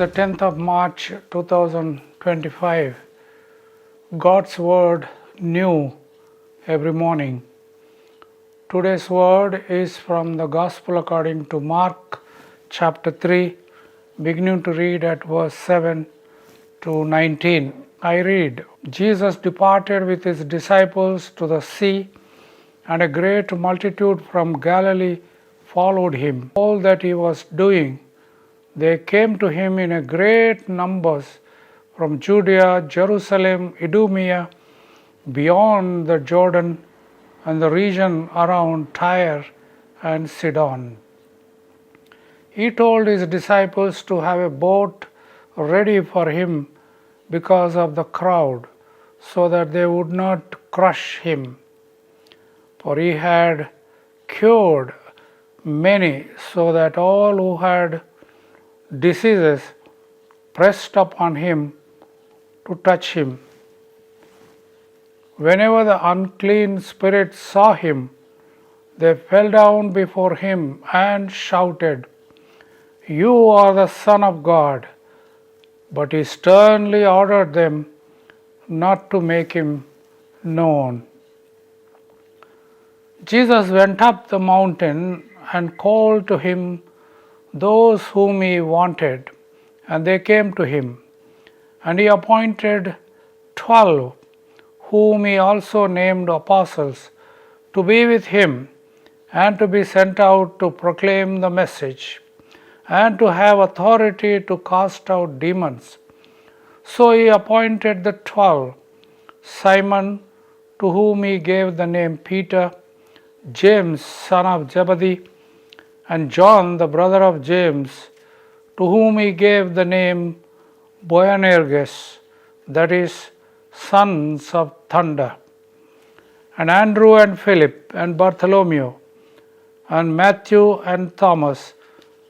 the 10th of March 2025. God's Word new every morning. Today's word is from the Gospel according to Mark chapter 3, beginning to read at verse 7 to 19. I read, Jesus departed with his disciples to the sea, and a great multitude from Galilee followed him. All that he was doing, they came to him in a great numbers from Judea, Jerusalem, Idumea, beyond the Jordan, and the region around Tyre and Sidon. He told his disciples to have a boat ready for him because of the crowd, so that they would not crush him. For he had cured many, so that all who had diseases pressed upon him to touch him. Whenever the unclean spirits saw him, they fell down before him and shouted, "You are the Son of God." But he sternly ordered them not to make him known. Jesus went up the mountain and called to him those whom he wanted, and they came to him. And he appointed 12, whom he also named apostles, to be with him and to be sent out to proclaim the message, and to have authority to cast out demons. So he appointed the 12, Simon, to whom he gave the name Peter, James, son of Zebedee, and John, the brother of James, to whom he gave the name Boanerges, that is, sons of thunder, and Andrew and Philip and Bartholomew, and Matthew and Thomas,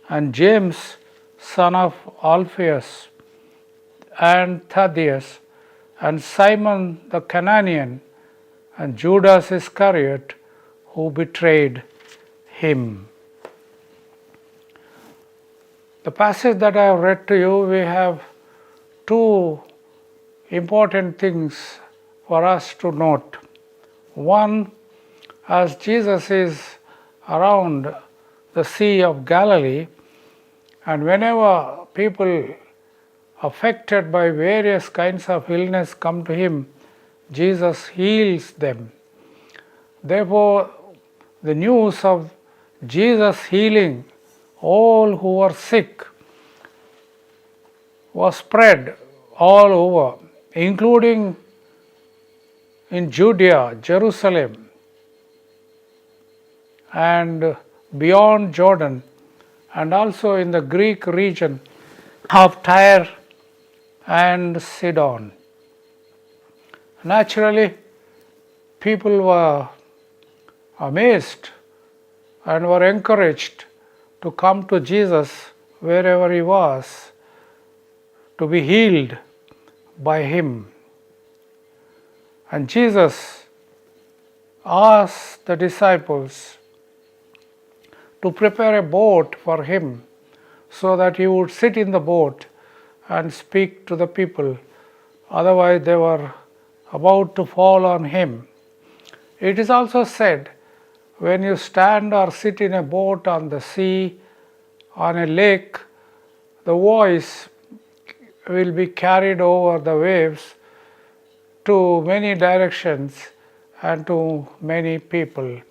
and James, son of Alphaeus, and Thaddeus, and Simon the Cananaean, and Judas Iscariot, who betrayed him. The passage that I have read to you, we have two important things for us to note. One, as Jesus is around the Sea of Galilee, and whenever people affected by various kinds of illness come to him, Jesus heals them. Therefore, the news of Jesus healing all who were sick was spread all over, including in Judea, Jerusalem, and beyond Jordan, and also in the Greek region of Tyre and Sidon. Naturally, people were amazed and were encouraged to come to Jesus wherever he was, to be healed by him. And Jesus asked the disciples to prepare a boat for him so that he would sit in the boat and speak to the people. Otherwise, they were about to fall on him. It is also said, when you stand or sit in a boat on the sea, on a lake, the voice will be carried over the waves to many directions and to many people.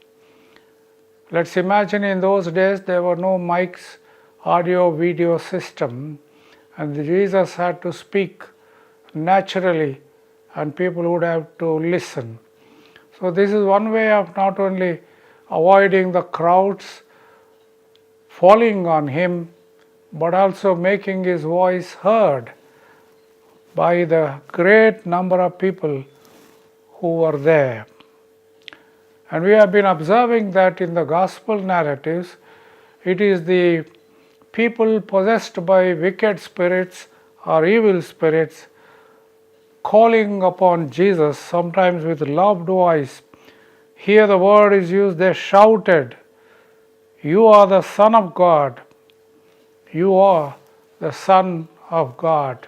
Let's imagine in those days there were no mics, audio, video system, and Jesus had to speak naturally and people would have to listen. So this is one way of not only avoiding the crowds falling on him, but also making his voice heard by the great number of people who were there. And we have been observing that in the gospel narratives, it is the people possessed by wicked spirits or evil spirits calling upon Jesus, sometimes with loud voice. Here the word is used, they shouted, "You are the Son of God. You are the Son of God.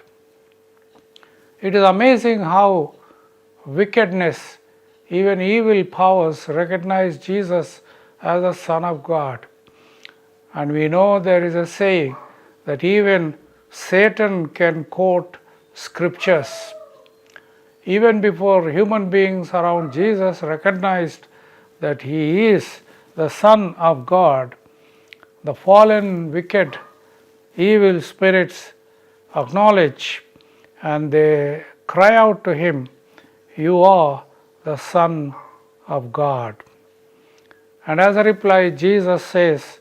It is amazing how wickedness, even evil powers, recognize Jesus as the Son of God. And we know there is a saying that even Satan can quote scriptures. Even before human beings around Jesus recognized that he is the Son of God, the fallen, wicked, evil spirits acknowledge and they cry out to him, "You are the Son of God." And as a reply, Jesus says,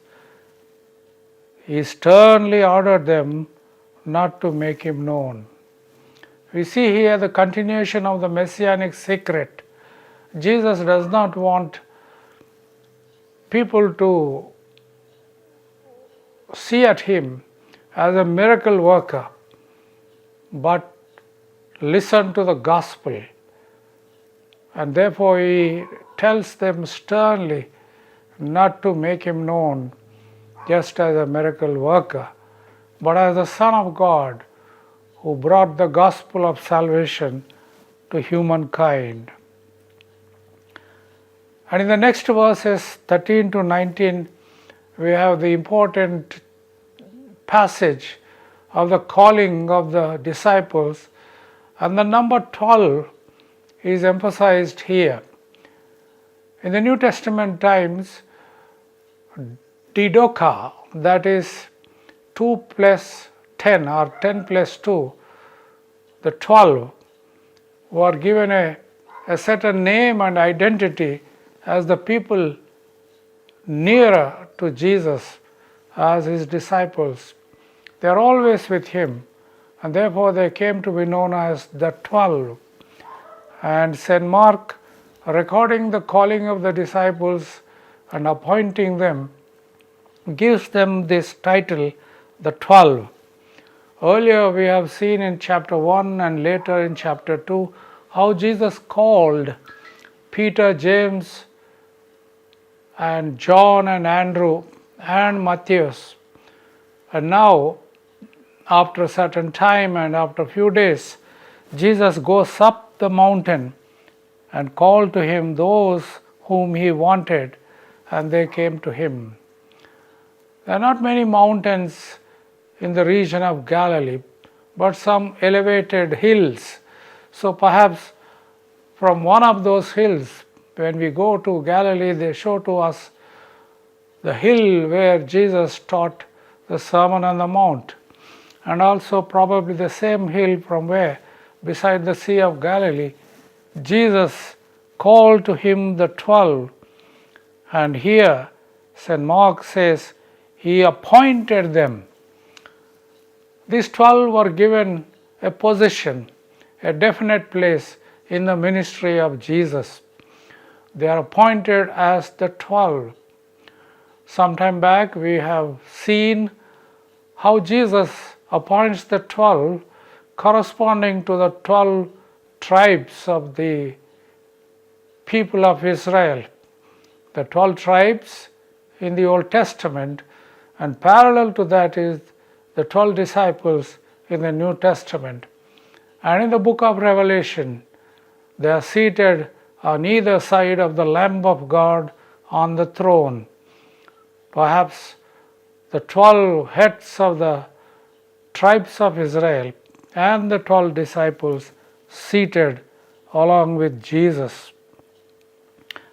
he sternly ordered them not to make him known. We see here the continuation of the messianic secret. Jesus does not want people to see at him as a miracle worker, but listen to the gospel. And therefore he tells them sternly not to make him known just as a miracle worker, but as the Son of God who brought the gospel of salvation to humankind. And in the next verses 13 to 19, we have the important passage of the calling of the disciples, and the number 12 is emphasized here. In the New Testament times, didoka, that is 2 plus 10 or 10 plus 2, the 12 were given a certain name and identity as the people nearer to Jesus as his disciples. They are always with him, and therefore they came to be known as the 12. And St. Mark, recording the calling of the disciples and appointing them, gives them this title, the 12. Earlier we have seen in chapter 1 and later in chapter 2 how Jesus called Peter, James, and John and Andrew and Matthias. And now, after a certain time and after a few days, Jesus goes up the mountain and called to him those whom he wanted, and they came to him. There are not many mountains in the region of Galilee, but some elevated hills. So perhaps from one of those hills, when we go to Galilee, they show to us the hill where Jesus taught the Sermon on the Mount, and also probably the same hill from where, beside the Sea of Galilee, Jesus called to him the 12. And here St. Mark says he appointed them. These 12 were given a position, a definite place in the ministry of Jesus. They are appointed as the 12. Sometime back we have seen how Jesus appoints the 12 corresponding to the 12 tribes of the people of Israel. The 12 tribes in the Old Testament, and parallel to that is the 12 disciples in the New Testament. And in the book of Revelation, they are seated on either side of the Lamb of God on the throne. Perhaps the 12 heads of the tribes of Israel and the 12 disciples seated along with Jesus.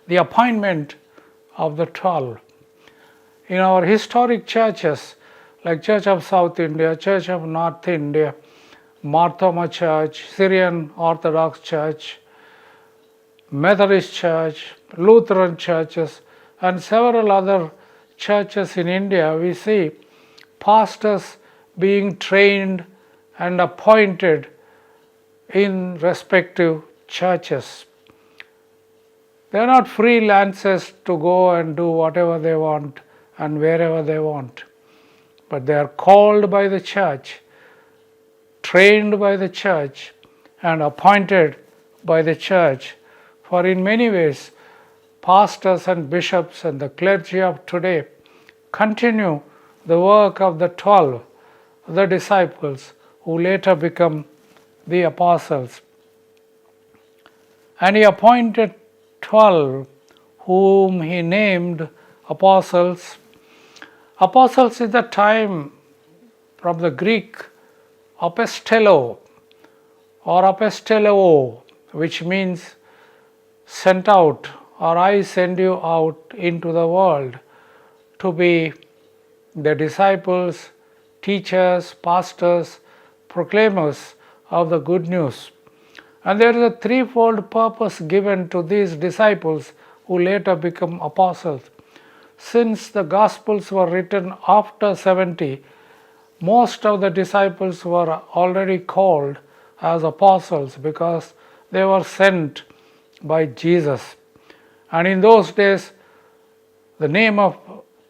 The appointment of the 12. In our historic churches, like Church of South India, Church of North India, Marthoma Church, Syrian Orthodox Church, Methodist Church, Lutheran churches, and several other churches in India, we see pastors being trained and appointed in respective churches. They are not freelancers to go and do whatever they want and wherever they want, but they are called by the church, trained by the church, and appointed by the church. For in many ways, pastors and bishops and the clergy of today continue the work of the 12, the disciples, who later become the apostles. And he appointed 12 whom he named apostles. Apostles is the time from the Greek apostello or apostello, which means sent out, or I send you out into the world to be the disciples, teachers, pastors, proclaimers of the good news. And there is a threefold purpose given to these disciples who later become apostles. Since the Gospels were written after 70, most of the disciples were already called as apostles because they were sent by Jesus. And in those days, the name of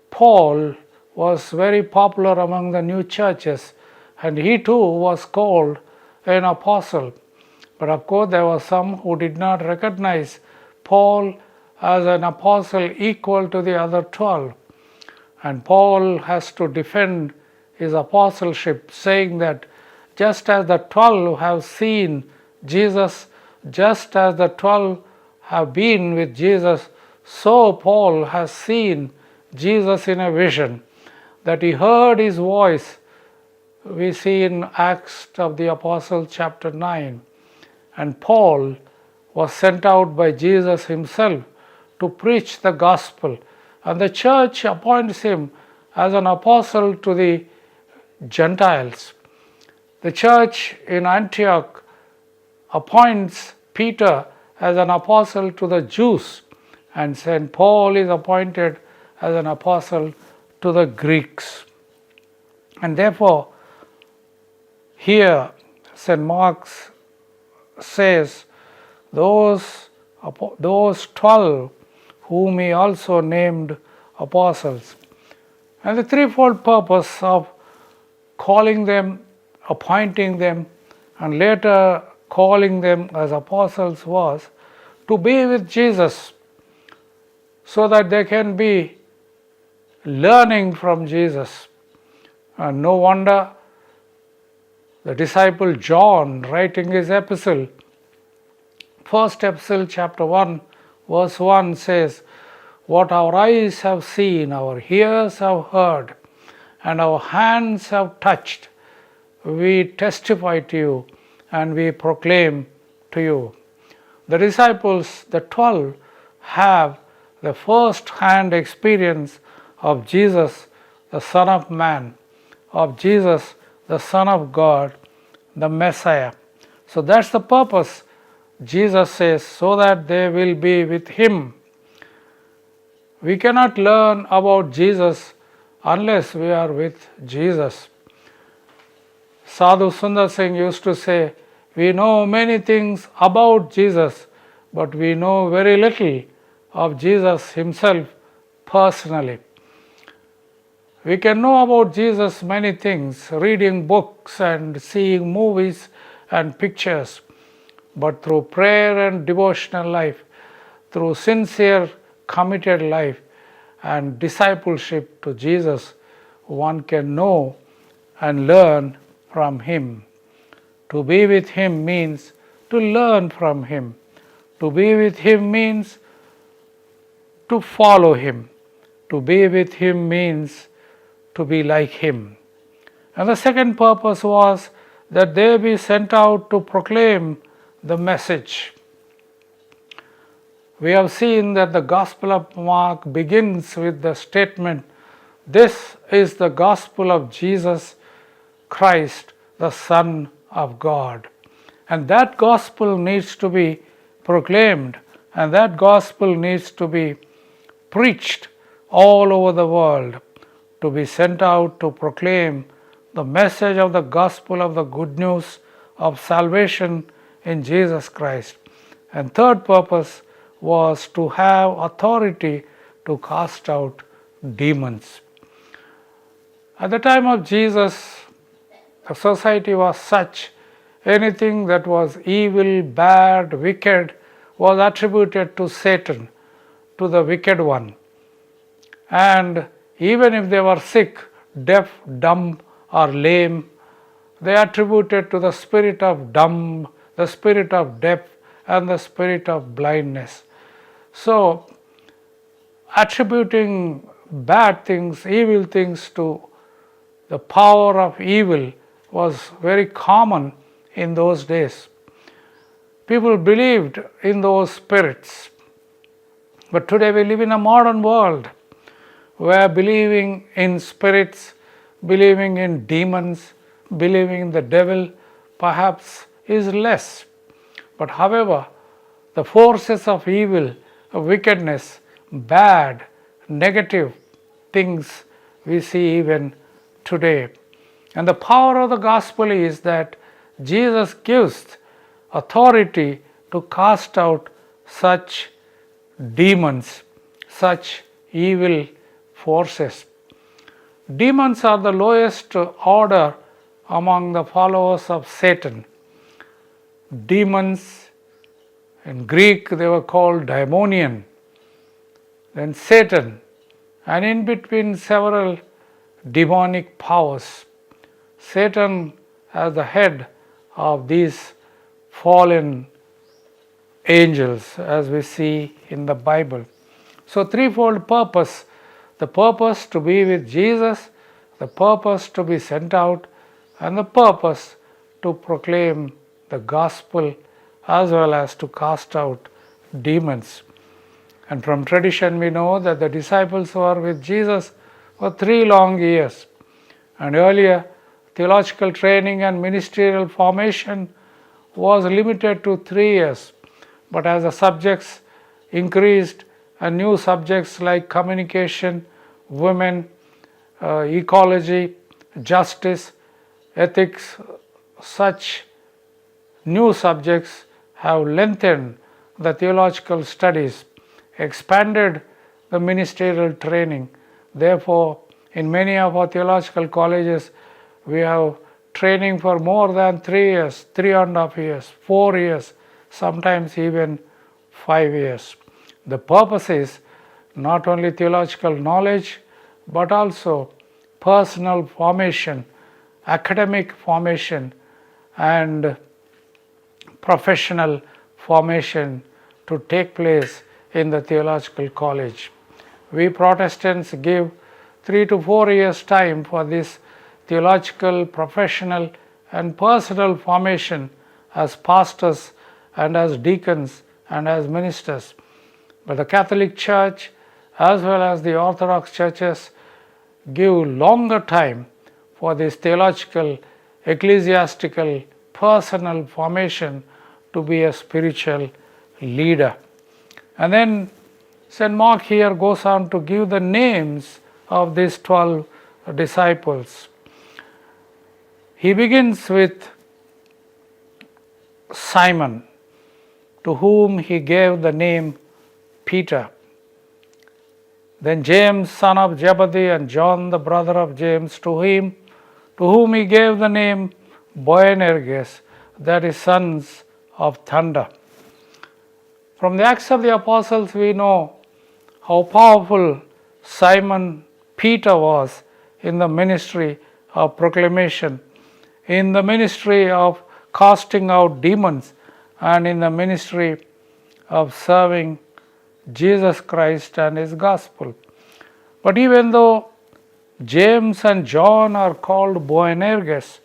Paul was very popular among the new churches, and he too was called an apostle. But of course, there were some who did not recognize Paul as an apostle equal to the other 12. And Paul has to defend his apostleship, saying that just as the 12 have seen Jesus, just as the 12 have been with Jesus, so Paul has seen Jesus in a vision, that he heard his voice. We see in Acts of the Apostles chapter 9. And Paul was sent out by Jesus himself to preach the gospel. And the church appoints him as an apostle to the Gentiles. The church in Antioch appoints Peter as an apostle to the Jews, and St. Paul is appointed as an apostle to the Greeks. And therefore, here St. Mark says, those 12 whom he also named apostles. And the threefold purpose of calling them, appointing them, and later calling them as apostles was to be with Jesus, so that they can be learning from Jesus. And no wonder the disciple John, writing his epistle, first epistle chapter 1 verse 1 says, "What our eyes have seen, our ears have heard, and our hands have touched, we testify to you and we proclaim to you." The disciples, the 12, have the first-hand experience of Jesus, the Son of Man, of Jesus, the Son of God, the Messiah. So that's the purpose. Jesus says, so that they will be with him. We cannot learn about Jesus unless we are with Jesus. Sadhu Sundar Singh used to say, we know many things about Jesus, but we know very little of Jesus himself personally. We can know about Jesus many things, reading books and seeing movies and pictures, but through prayer and devotional life, through sincere, committed life and discipleship to Jesus, one can know and learn from him. To be with him means to learn from him. To be with him means to follow him. To be with him means to be like him. And the second purpose was that they be sent out to proclaim the message. We have seen that the Gospel of Mark begins with the statement, "This is the gospel of Jesus Christ, the Son of God." And that gospel needs to be proclaimed, and that gospel needs to be preached all over the world, to be sent out to proclaim the message of the gospel of the good news of salvation in Jesus Christ. And third purpose was to have authority to cast out demons. At the time of Jesus, the society was such, anything that was evil, bad, wicked was attributed to Satan, to the wicked one. And even if they were sick, deaf, dumb, or lame, they attributed to the spirit of dumb, the spirit of deaf, and the spirit of blindness. So, attributing bad things, evil things to the power of evil was very common in those days. People believed in those spirits. But today we live in a modern world where believing in spirits, believing in demons, believing in the devil perhaps is less. But however, the forces of evil, of wickedness, bad, negative things we see even today. And the power of the gospel is that Jesus gives authority to cast out such demons, such evil forces. Demons are the lowest order among the followers of Satan. Demons, in Greek they were called daimonion, then Satan, and in between several demonic powers. Satan as the head of these fallen angels, as we see in the Bible. So threefold purpose: the purpose to be with Jesus, the purpose to be sent out, and the purpose to proclaim the gospel as well as to cast out demons. And from tradition we know that the disciples were with Jesus for 3 long years. And earlier, theological training and ministerial formation was limited to 3 years. But as the subjects increased and new subjects like communication, women, ecology, justice, ethics, such new subjects have lengthened the theological studies, expanded the ministerial training. Therefore, in many of our theological colleges, we have training for more than 3 years, 3.5 years, 4 years, sometimes even 5 years. The purpose is not only theological knowledge, but also personal formation, academic formation, and professional formation to take place in the theological college. We Protestants give 3 to 4 years time for this theological, professional, and personal formation as pastors and as deacons and as ministers. But the Catholic Church as well as the Orthodox churches give longer time for this theological, ecclesiastical, personal formation to be a spiritual leader. And then St. Mark here goes on to give the names of these 12 disciples. He begins with Simon, to whom he gave the name Peter. Then James, son of Zebedee, and John, the brother of James, to whom he gave the name Boanerges, that is, sons of thunder. From the Acts of the Apostles, we know how powerful Simon Peter was in the ministry of proclamation, in the ministry of casting out demons, and in the ministry of serving Jesus Christ and His gospel. But even though James and John are called Boanerges,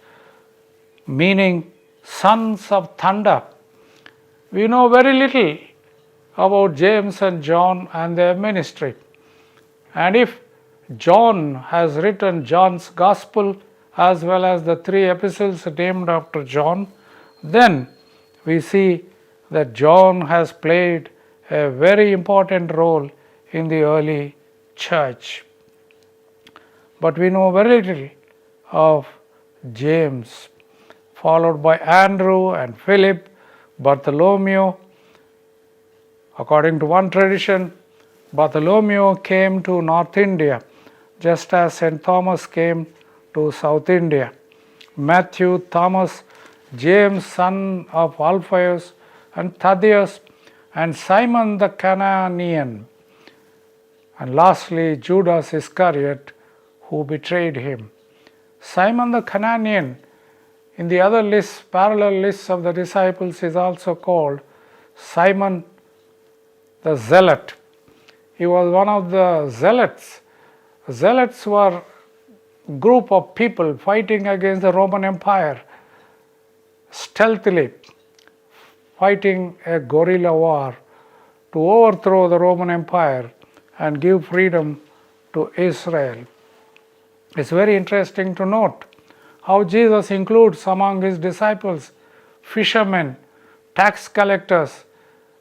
meaning sons of thunder, we know very little about James and John and their ministry. And if John has written John's gospel as well as the 3 epistles named after John, then we see that John has played a very important role in the early church. But we know very little of James, followed by Andrew and Philip, Bartholomew. According to one tradition, Bartholomew came to North India, just as St. Thomas came to South India. Matthew, Thomas, James, son of Alphaeus, and Thaddeus, and Simon the Canaanian, and lastly Judas Iscariot, who betrayed him. Simon the Canaanian In the other list, parallel lists of the disciples is also called Simon the Zealot. He was one of the zealots. Zealots were a group of people fighting against the Roman Empire, stealthily fighting a guerrilla war to overthrow the Roman Empire and give freedom to Israel. It's very interesting to note how Jesus includes among his disciples fishermen, tax collectors,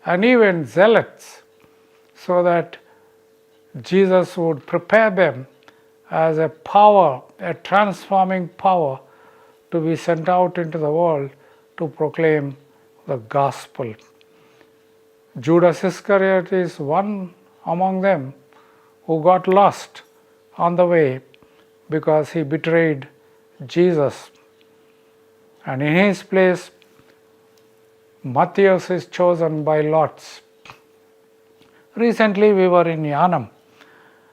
and even zealots, so that Jesus would prepare them as a power, a transforming power, to be sent out into the world to proclaim the gospel. Judas Iscariot is one among them who got lost on the way because he betrayed Jesus. And in his place, Matthias is chosen by lots. Recently we were in Yanam,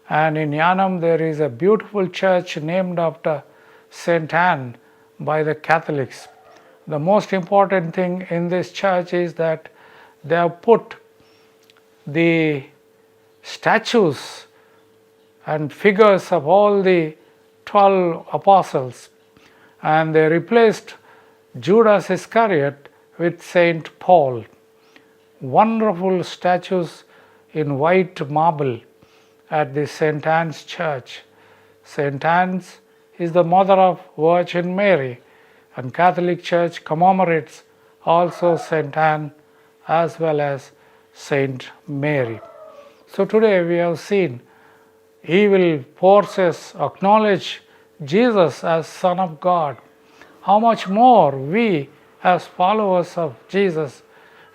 and in Yanam there is a beautiful church named after Saint Anne by the Catholics. The most important thing in this church is that they have put the statues and figures of all the 12 apostles, and they replaced Judas Iscariot with Saint Paul. Wonderful statues in white marble at the Saint Anne's Church. Saint Anne's is the mother of Virgin Mary, and Catholic Church commemorates also Saint Anne as well as Saint Mary. So today we have seen evil forces acknowledge Jesus as Son of God. How much more we as followers of Jesus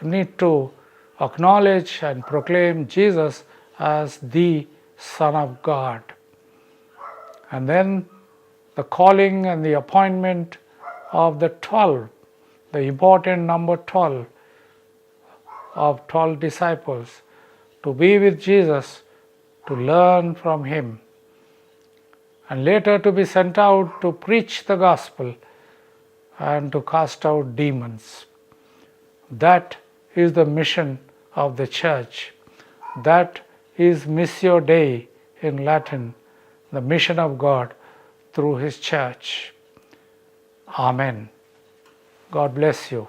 need to acknowledge and proclaim Jesus as the Son of God. And then the calling and the appointment of the 12, the important number 12 of 12 disciples, to be with Jesus, to learn from him, and later to be sent out to preach the gospel and to cast out demons. That is the mission of the church. That is Missio Dei in Latin, the mission of God through his church. Amen. God bless you.